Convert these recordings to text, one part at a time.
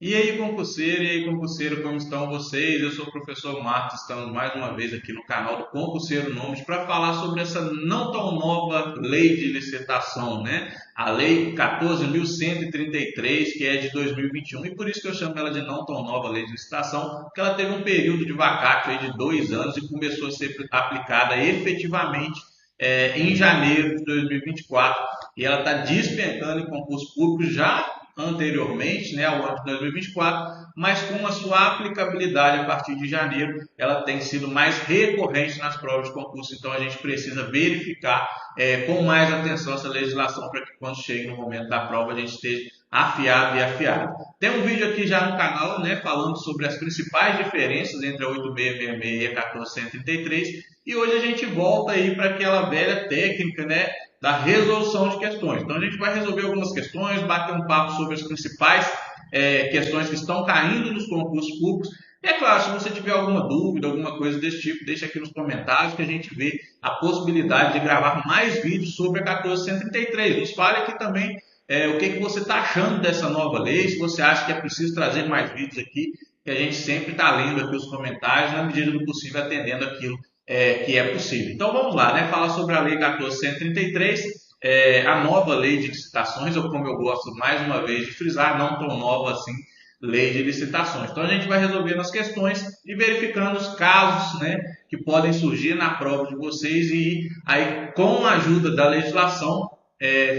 E aí, concurseiro, como estão vocês? Eu sou o professor Marcos, estamos mais uma vez aqui no canal do Concurseiro Nomes para falar sobre essa não tão nova lei de licitação, né? A Lei 14.133, que é de 2021, e por isso que eu chamo ela de não tão nova lei de licitação, porque ela teve um período de vacácio aí de 2 anos e começou a ser aplicada efetivamente em janeiro de 2024, e ela está despencando em concurso público já anteriormente, né, ao ano de 2024, mas com a sua aplicabilidade a partir de janeiro, ela tem sido mais recorrente nas provas de concurso. Então a gente precisa verificar com mais atenção essa legislação para que quando chegue no momento da prova a gente esteja afiado e afiado. Tem um vídeo aqui já no canal, né, falando sobre as principais diferenças entre a 8666 e a 1433, e hoje a gente volta aí para aquela velha técnica, né, da resolução de questões. Então a gente vai resolver algumas questões, bater um papo sobre as principais questões que estão caindo nos concursos públicos. E é claro, se você tiver alguma dúvida, alguma coisa desse tipo, deixa aqui nos comentários que a gente vê a possibilidade de gravar mais vídeos sobre a 1433. Nos fale aqui também o que você está achando dessa nova lei, se você acha que é preciso trazer mais vídeos aqui, que a gente sempre está lendo aqui os comentários, na medida do possível, atendendo aquilo que é possível. Então vamos lá, né? Falar sobre a Lei 14.133, a nova lei de licitações, ou como eu gosto mais uma vez de frisar, não tão nova assim, lei de licitações. Então a gente vai resolvendo as questões e verificando os casos, né, que podem surgir na prova de vocês e aí com a ajuda da legislação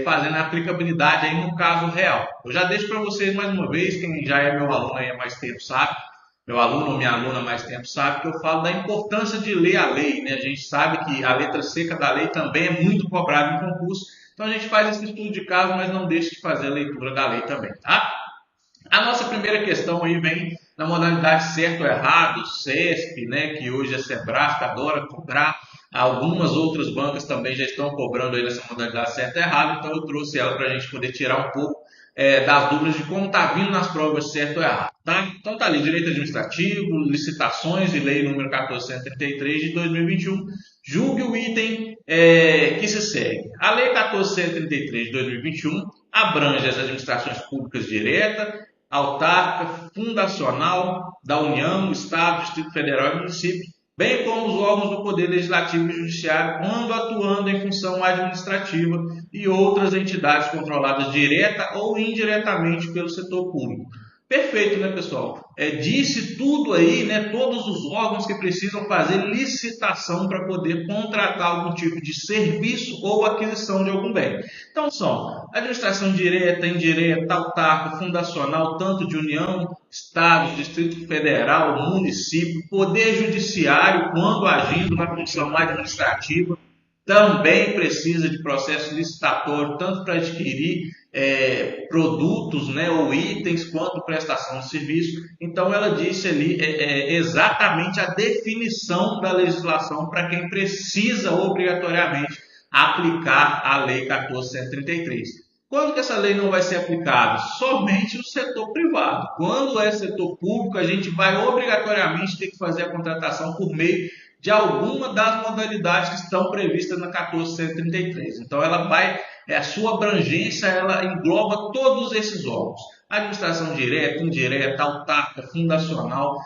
fazendo a aplicabilidade aí no caso real. Eu já deixo para vocês mais uma vez, quem já é meu aluno aí há mais tempo sabe, meu aluno ou minha aluna há mais tempo sabe que eu falo da importância de ler a lei, né? A gente sabe que a letra seca da lei também é muito cobrada em concurso, então a gente faz esse estudo de caso, mas não deixe de fazer a leitura da lei também, tá? A nossa primeira questão aí vem na modalidade certo ou errado, CESP, né, que hoje é Sebrasca, adora cobrar. Algumas outras bancas também já estão cobrando aí nessa modalidade certo ou errado, então eu trouxe ela para a gente poder tirar um pouco das dúvidas de como está vindo nas provas certo ou errado. Tá? Então tá ali, direito administrativo, licitações e lei número 1433 de 2021. Julgue o item que se segue. A lei 1433 de 2021 abrange as administrações públicas diretas, autárquica, fundacional da União, Estado, Distrito Federal e Município, bem como os órgãos do Poder Legislativo e Judiciário, quando atuando em função administrativa e outras entidades controladas direta ou indiretamente pelo setor público. Perfeito, né, pessoal? Disse tudo aí, né? Todos os órgãos que precisam fazer licitação para poder contratar algum tipo de serviço ou aquisição de algum bem. Então são administração direta, indireta, autárquica, fundacional, tanto de União, Estado, Distrito Federal, município, Poder Judiciário, quando agindo na função administrativa, também precisa de processo licitatório, tanto para adquirir produtos, né, ou itens, quanto prestação de serviço. Então, ela disse ali exatamente a definição da legislação para quem precisa obrigatoriamente aplicar a Lei 14.133. Quando que essa lei não vai ser aplicada? Somente no setor privado. Quando é setor público, a gente vai obrigatoriamente ter que fazer a contratação por meio de alguma das modalidades que estão previstas na 14.133. Então, ela vai, a sua abrangência, ela engloba todos esses órgãos. Administração direta, indireta, autárquica, fundacional,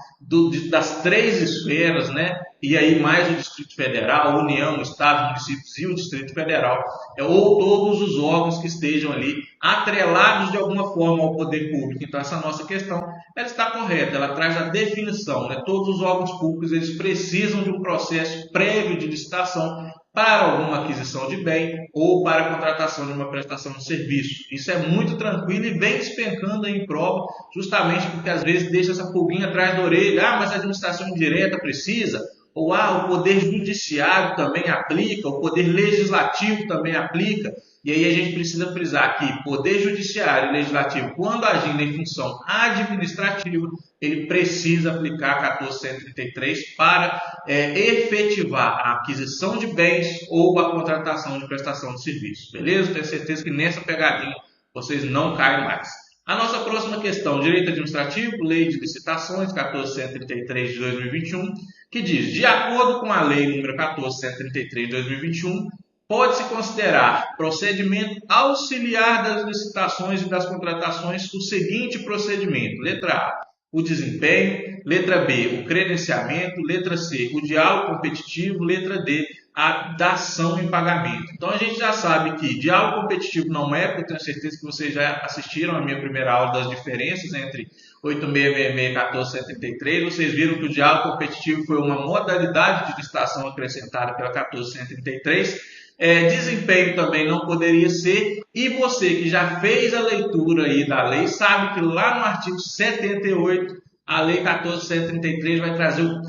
das três esferas, né? E aí mais o Distrito Federal, União, Estado, municípios e o Distrito Federal, ou todos os órgãos que estejam ali atrelados de alguma forma ao poder público. Então, essa nossa questão ela está correta, ela traz a definição, né? Todos os órgãos públicos eles precisam de um processo prévio de licitação para alguma aquisição de bem ou para a contratação de uma prestação de serviço. Isso é muito tranquilo e vem despencando em prova, justamente porque às vezes deixa essa pulguinha atrás da orelha. Ah, mas a administração direta precisa. Ou o Poder Judiciário também aplica, o Poder Legislativo também aplica. E aí a gente precisa frisar que Poder Judiciário e Legislativo, quando agindo em função administrativa, ele precisa aplicar a 14.133 para efetivar a aquisição de bens ou a contratação de prestação de serviços. Beleza? Tenho certeza que nessa pegadinha vocês não caem mais. A nossa próxima questão, direito administrativo, lei de licitações 14.133 de 2021, que diz, de acordo com a lei número 14.133 de 2021, pode-se considerar procedimento auxiliar das licitações e das contratações o seguinte procedimento. Letra A, o desempenho. Letra B, o credenciamento. Letra C, o diálogo competitivo. Letra D, a dação em pagamento. Então a gente já sabe que diálogo competitivo não é, porque eu tenho certeza que vocês já assistiram a minha primeira aula das diferenças entre 8666 e 14133. Vocês viram que o diálogo competitivo foi uma modalidade de licitação acrescentada pela 14133. Desempenho também não poderia ser, e você que já fez a leitura aí da lei sabe que lá no artigo 78 a lei 14.133 vai trazer o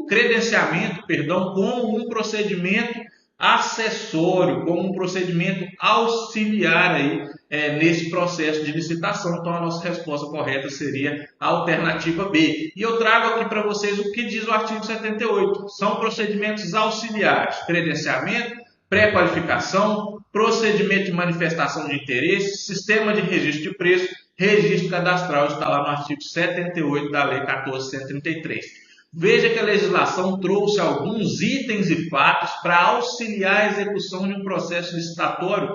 credenciamento, como um procedimento acessório, como um procedimento auxiliar aí, nesse processo de licitação. Então a nossa resposta correta seria a alternativa B. E eu trago aqui para vocês o que diz o artigo 78. São procedimentos auxiliares: credenciamento, pré-qualificação, procedimento de manifestação de interesse, sistema de registro de preço, registro cadastral. Está lá no artigo 78 da lei 14.133. Veja que a legislação trouxe alguns itens e fatos para auxiliar a execução de um processo licitatório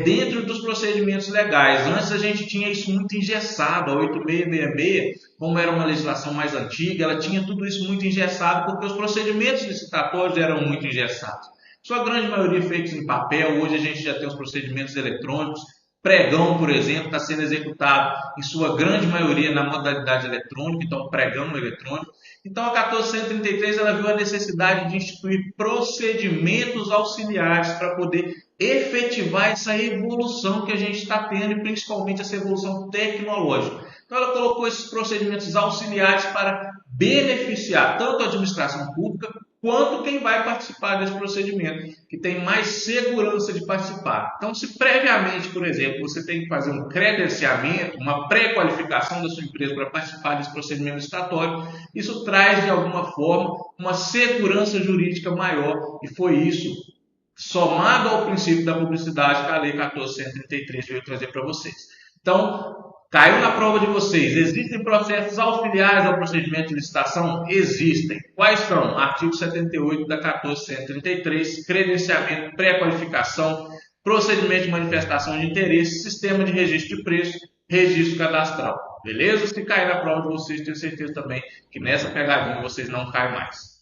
dentro dos procedimentos legais. Antes a gente tinha isso muito engessado. A 8666, como era uma legislação mais antiga, ela tinha tudo isso muito engessado porque os procedimentos licitatórios eram muito engessados. Sua grande maioria feitos em papel. Hoje a gente já tem os procedimentos eletrônicos. Pregão, por exemplo, está sendo executado em sua grande maioria na modalidade eletrônica, então pregão eletrônico. Então a 1433 ela viu a necessidade de instituir procedimentos auxiliares para poder efetivar essa evolução que a gente está tendo, e principalmente essa evolução tecnológica. Então ela colocou esses procedimentos auxiliares para beneficiar tanto a administração pública quanto quem vai participar desse procedimento, que tem mais segurança de participar. Então, se previamente, por exemplo, você tem que fazer um credenciamento, uma pré-qualificação da sua empresa para participar desse procedimento licitatório, isso traz, de alguma forma, uma segurança jurídica maior, e foi isso, somado ao princípio da publicidade, que a Lei 14.133 veio trazer para vocês. Então, caiu na prova de vocês: existem processos auxiliares ao procedimento de licitação? Existem. Quais são? Artigo 78 da 14.133, credenciamento, pré-qualificação, procedimento de manifestação de interesse, sistema de registro de preço, registro cadastral. Beleza? Se cair na prova de vocês, tenho certeza também que nessa pegadinha vocês não caem mais.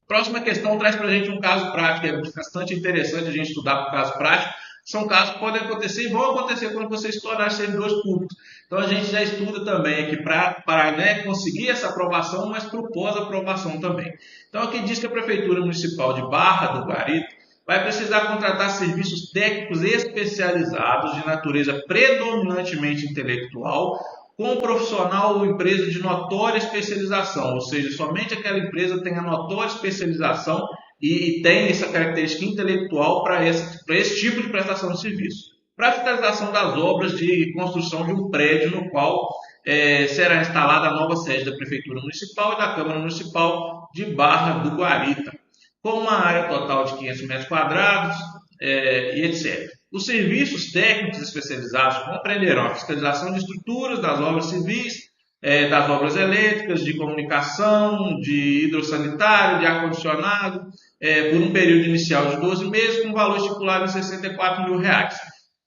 Próxima questão traz para a gente um caso prático. É bastante interessante a gente estudar por caso prático. São casos que podem acontecer e vão acontecer quando você se tornar servidores públicos. Então a gente já estuda também aqui para conseguir essa aprovação, mas para o pós-aprovação também. Então aqui diz que a Prefeitura Municipal de Barra do Guarita vai precisar contratar serviços técnicos especializados de natureza predominantemente intelectual, com um profissional ou empresa de notória especialização, ou seja, somente aquela empresa tem a notória especialização e tem essa característica intelectual para esse tipo de prestação de serviço. Para a fiscalização das obras de construção de um prédio no qual será instalada a nova sede da Prefeitura Municipal e da Câmara Municipal de Barra do Guarita, com uma área total de 500 metros quadrados e etc. Os serviços técnicos especializados compreenderão a fiscalização de estruturas das obras civis, das obras elétricas, de comunicação, de hidrossanitário, de ar-condicionado, por um período inicial de 12 meses, com valor estipulado em R$64 mil.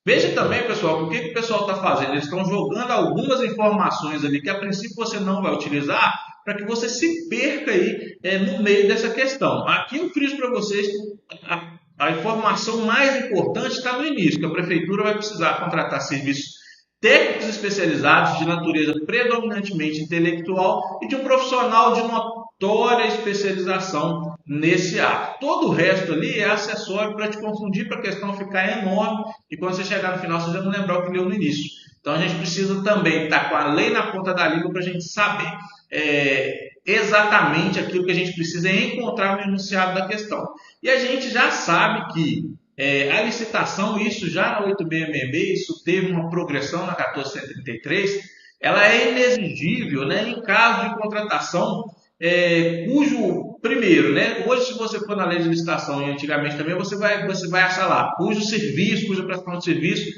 Veja também, pessoal, que o que o pessoal está fazendo? Eles estão jogando algumas informações ali que a princípio você não vai utilizar, para que você se perca aí no meio dessa questão. Aqui eu friso para vocês que a informação mais importante está no início, que a Prefeitura vai precisar contratar serviços técnicos especializados de natureza predominantemente intelectual e de um profissional de notória especialização nesse ato. Todo o resto ali é acessório para te confundir, para a questão ficar enorme e quando você chegar no final você já não lembrar o que leu no início. Então a gente precisa também estar com a lei na ponta da língua para a gente saber exatamente aquilo que a gente precisa encontrar no enunciado da questão. E a gente já sabe que a licitação, isso já na 8666, isso teve uma progressão na 14.133, ela é inexigível, né, em caso de contratação cujo, primeiro, né, hoje se você for na lei de licitação e antigamente também, você vai achar lá, cuja prestação de serviço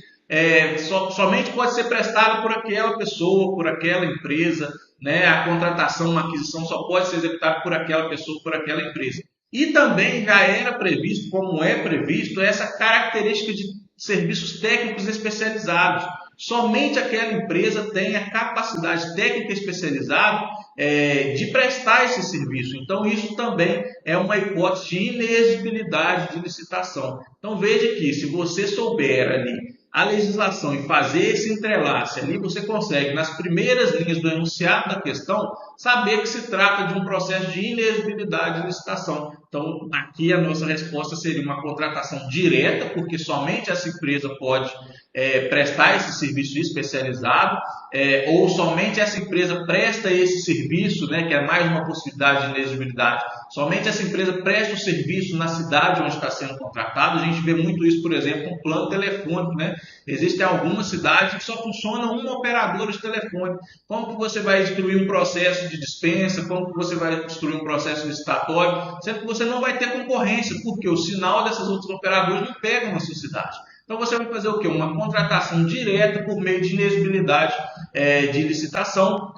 somente pode ser prestado por aquela pessoa, por aquela empresa, né, a contratação, uma aquisição só pode ser executada por aquela pessoa, por aquela empresa. E também já era previsto, como é previsto, essa característica de serviços técnicos especializados. Somente aquela empresa tem a capacidade técnica especializada de prestar esse serviço. Então, isso também é uma hipótese de inexigibilidade de licitação. Então, veja que se você souber ali a legislação e fazer esse entrelace ali, você consegue, nas primeiras linhas do enunciado da questão, saber que se trata de um processo de inexigibilidade de licitação. Então, aqui a nossa resposta seria uma contratação direta, porque somente essa empresa pode prestar esse serviço especializado, ou somente essa empresa presta esse serviço, né, que é mais uma possibilidade de inexigibilidade. Somente essa empresa presta o serviço na cidade onde está sendo contratado. A gente vê muito isso, por exemplo, no plano telefônico, né? Existem algumas cidades que só funciona uma operadora de telefone. Como que você vai instruir um processo de dispensa? Como que você vai instruir um processo licitatório? Sendo que você não vai ter concorrência, porque o sinal dessas outras operadoras não pega na sua cidade. Então você vai fazer o quê? Uma contratação direta por meio de inexigibilidade de licitação,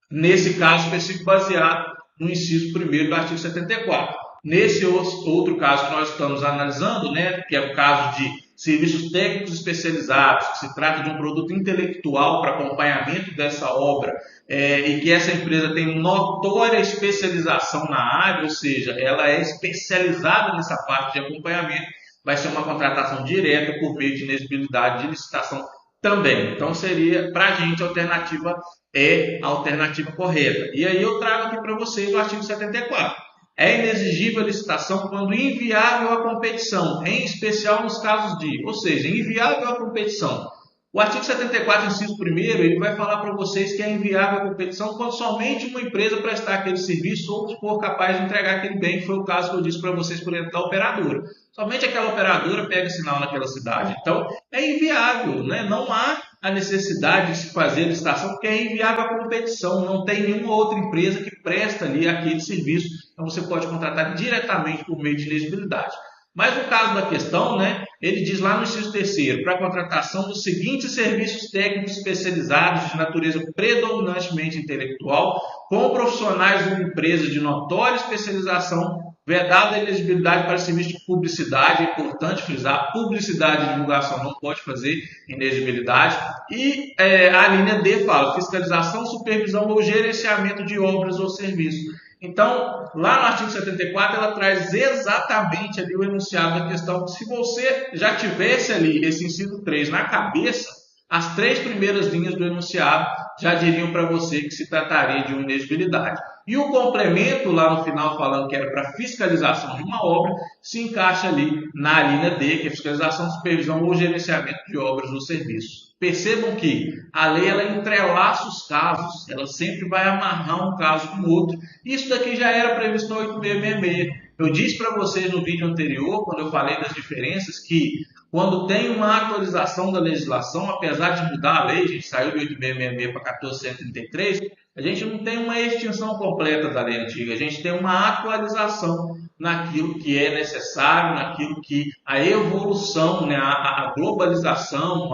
nesse caso específico baseado no inciso 1º do artigo 74. Nesse outro caso que nós estamos analisando, né, que é o caso de serviços técnicos especializados, que se trata de um produto intelectual para acompanhamento dessa obra, e que essa empresa tem notória especialização na área, ou seja, ela é especializada nessa parte de acompanhamento, vai ser uma contratação direta por meio de inexigibilidade de licitação também. Então, seria, para a gente, a alternativa é a alternativa correta. E aí eu trago aqui para vocês o artigo 74. É inexigível a licitação quando inviável a competição, em especial nos casos de, ou seja, inviável a competição. O artigo 74, inciso 1º, ele vai falar para vocês que é inviável a competição quando somente uma empresa prestar aquele serviço ou for capaz de entregar aquele bem, que foi o caso que eu disse para vocês por dentro da operadora. Somente aquela operadora pega sinal naquela cidade. Então, é inviável, né? Não há a necessidade de se fazer licitação, porque é inviável a competição. Não tem nenhuma outra empresa que presta ali aquele serviço. Então, você pode contratar diretamente por meio de inexigibilidade. Mas no caso da questão, né, ele diz lá no inciso 3º, para a contratação dos seguintes serviços técnicos especializados de natureza predominantemente intelectual, com profissionais de uma empresa de notória especialização, vedada a elegibilidade para serviço de publicidade. É importante frisar, publicidade e divulgação não pode fazer inexigibilidade. E a linha D fala fiscalização, supervisão ou gerenciamento de obras ou serviços. Então, lá no artigo 74, ela traz exatamente ali o enunciado da questão. Se você já tivesse ali esse inciso 3 na cabeça, as 3 primeiras linhas do enunciado já diriam para você que se trataria de uma inexigibilidade. E o complemento lá no final, falando que era para fiscalização de uma obra, se encaixa ali na linha D, que é fiscalização, supervisão ou gerenciamento de obras ou serviços. Percebam que a lei ela entrelaça os casos, ela sempre vai amarrar um caso com o outro. Isso daqui já era previsto no 8666. Eu disse para vocês no vídeo anterior, quando eu falei das diferenças, que quando tem uma atualização da legislação, apesar de mudar a lei, a gente saiu de 8666 para 1433, a gente não tem uma extinção completa da lei antiga, a gente tem uma atualização naquilo que é necessário, naquilo que a evolução, né, a globalização,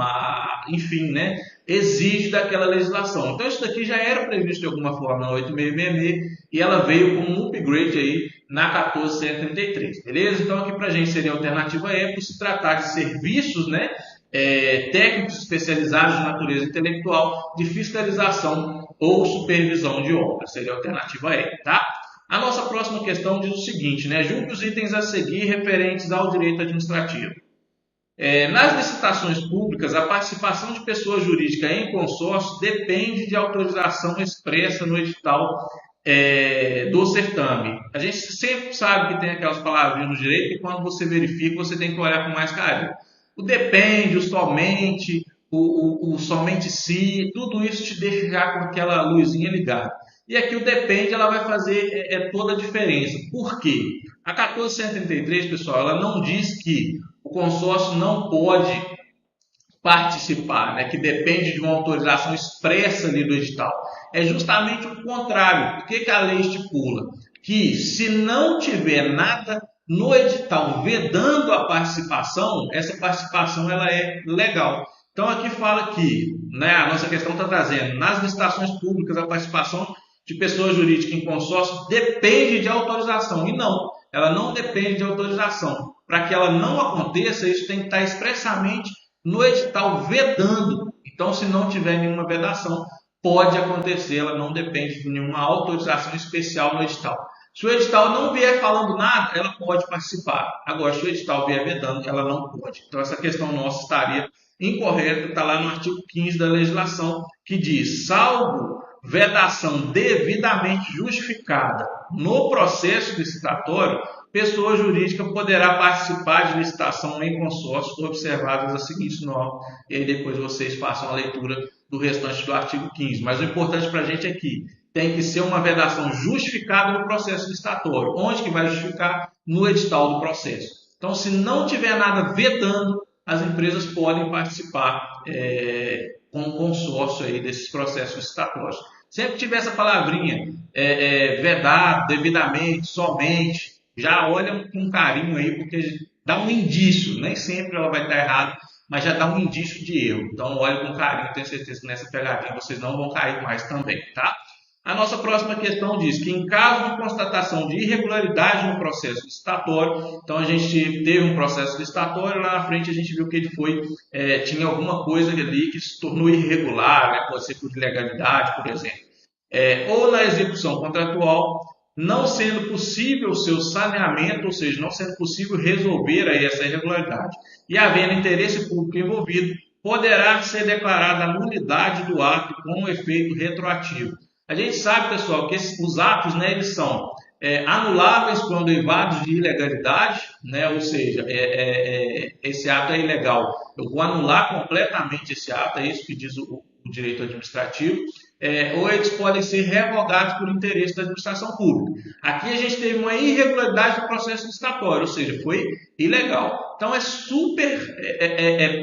enfim, né, exige daquela legislação. Então isso daqui já era previsto de alguma forma na 8666 e ela veio com um upgrade aí na 1433, beleza? Então aqui para a gente seria a alternativa E, por se tratar de serviços, né, técnicos especializados de natureza intelectual, de fiscalização ou supervisão de obras, seria a alternativa E, tá? A nossa próxima questão diz o seguinte, né? Julgue os itens a seguir referentes ao direito administrativo. Nas licitações públicas, a participação de pessoa jurídica em consórcio depende de autorização expressa no edital do certame. A gente sempre sabe que tem aquelas palavrinhas no direito e quando você verifica, você tem que olhar com mais carinho. O depende, o somente, o somente se, tudo isso te deixa já com aquela luzinha ligada. E aqui o depende, ela vai fazer toda a diferença. Por quê? A 1433, pessoal, ela não diz que o consórcio não pode participar, né, que depende de uma autorização expressa ali do edital. É justamente o contrário. O que a lei estipula? Que se não tiver nada no edital vedando a participação, essa participação ela é legal. Então aqui fala que, né, a nossa questão está trazendo, nas licitações públicas a participação de pessoa jurídica em consórcio depende de autorização. E não, ela não depende de autorização. Para que ela não aconteça, isso tem que estar expressamente no edital vedando. Então, se não tiver nenhuma vedação, pode acontecer, ela não depende de nenhuma autorização especial no edital. Se o edital não vier falando nada, ela pode participar. Agora, se o edital vier vedando, ela não pode. Então, essa questão nossa estaria incorreta, está lá no artigo 15 da legislação, que diz: salvo vedação devidamente justificada no processo licitatório, pessoa jurídica poderá participar de licitação em consórcio, observadas as seguintes normas. E aí depois vocês façam a leitura do restante do artigo 15. Mas o importante para a gente é que tem que ser uma vedação justificada no processo licitatório. Onde que vai justificar? No edital do processo. Então, se não tiver nada vedando, as empresas podem participar com o consórcio aí desses processos licitatórios. Sempre tiver essa palavrinha, vedar, devidamente, somente, já olha com carinho aí, porque dá um indício, nem sempre ela vai estar errada, mas já dá um indício de erro. Então, olhe com carinho, tenho certeza que nessa pegadinha vocês não vão cair mais também, tá? A nossa próxima questão diz que, em caso de constatação de irregularidade no processo licitatório, então a gente teve um processo licitatório, lá na frente a gente viu que ele tinha alguma coisa ali que se tornou irregular, né? Pode ser por ilegalidade, por exemplo. Ou na execução contratual, não sendo possível o seu saneamento, ou seja, não sendo possível resolver aí essa irregularidade, e havendo interesse público envolvido, poderá ser declarada a nulidade do ato com efeito retroativo. A gente sabe, pessoal, que os atos, né, eles são anuláveis quando evados de ilegalidade, né, ou seja, esse ato é ilegal. Eu vou anular completamente esse ato, é isso que diz o direito administrativo. Ou eles podem ser revogados por interesse da administração pública. Aqui a gente teve uma irregularidade no processo licitatório, ou seja, foi ilegal. Então é super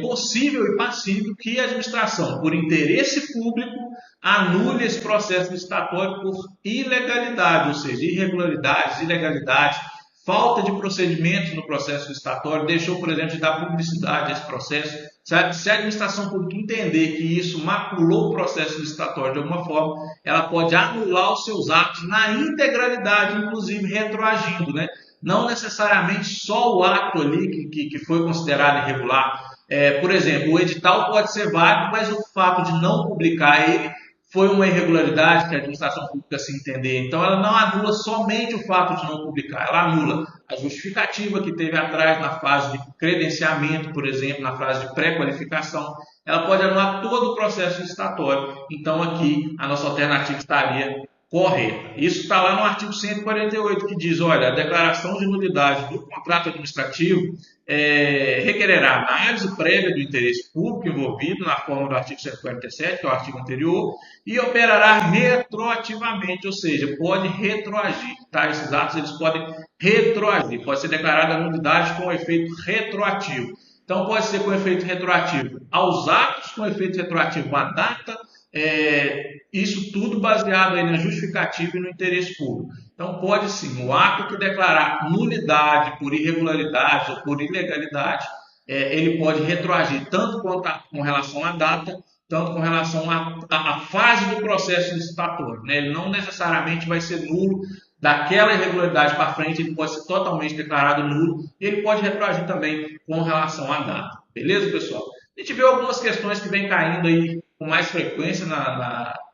possível e passível que a administração, por interesse público, anule esse processo licitatório por ilegalidade, ou seja, irregularidades, ilegalidades, falta de procedimentos no processo licitatório, deixou, por exemplo, de dar publicidade a esse processo. Se a administração pública entender que isso maculou o processo licitatório de alguma forma, ela pode anular os seus atos na integralidade, inclusive retroagindo, né? Não necessariamente só o ato ali que foi considerado irregular. Por exemplo, o edital pode ser válido, mas o fato de não publicar ele foi uma irregularidade que a administração pública se entender. Então, ela não anula somente o fato de não publicar, ela anula a justificativa que teve atrás na fase de credenciamento, por exemplo, na fase de pré-qualificação. Ela pode anular todo o processo licitatório. Então, aqui, a nossa alternativa estaria correta. Isso está lá no artigo 148, que diz, olha, a declaração de nulidade do contrato administrativo requererá análise prévia do interesse público envolvido na forma do artigo 147, que é o artigo anterior, e operará retroativamente, ou seja, pode retroagir. Tá? Esses atos eles podem retroagir, pode ser declarada a nulidade com efeito retroativo. Então, pode ser com efeito retroativo aos atos, com efeito retroativo à data, isso tudo baseado aí na justificativa e no interesse público. Então, pode sim, o ato que declarar nulidade por irregularidade ou por ilegalidade, ele pode retroagir tanto com relação à data, tanto com relação à fase do processo licitatório, né? Ele não necessariamente vai ser nulo daquela irregularidade para frente, ele pode ser totalmente declarado nulo, e ele pode retroagir também com relação à data. Beleza, pessoal? A gente vê algumas questões que vêm caindo aí com mais frequência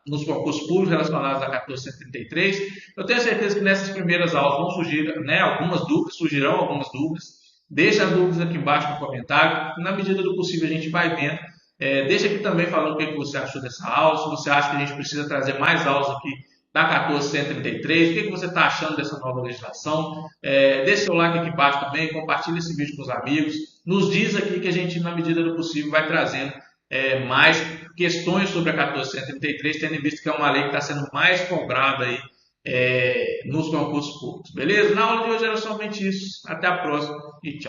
nos concursos públicos relacionados à 1433. Eu tenho certeza que nessas primeiras aulas vão surgir, né, surgirão algumas dúvidas. Deixa as dúvidas aqui embaixo no comentário. Na medida do possível a gente vai vendo. Deixa aqui também falando o que você achou dessa aula, se você acha que a gente precisa trazer mais aulas aqui da 1433, o que você está achando dessa nova legislação. Deixe seu like aqui embaixo também, compartilhe esse vídeo com os amigos. Nos diz aqui que a gente, na medida do possível, vai trazendo mais questões sobre a 1433, tendo em vista que é uma lei que está sendo mais cobrada aí, nos concursos públicos. Beleza? Na aula de hoje era somente isso. Até a próxima e tchau.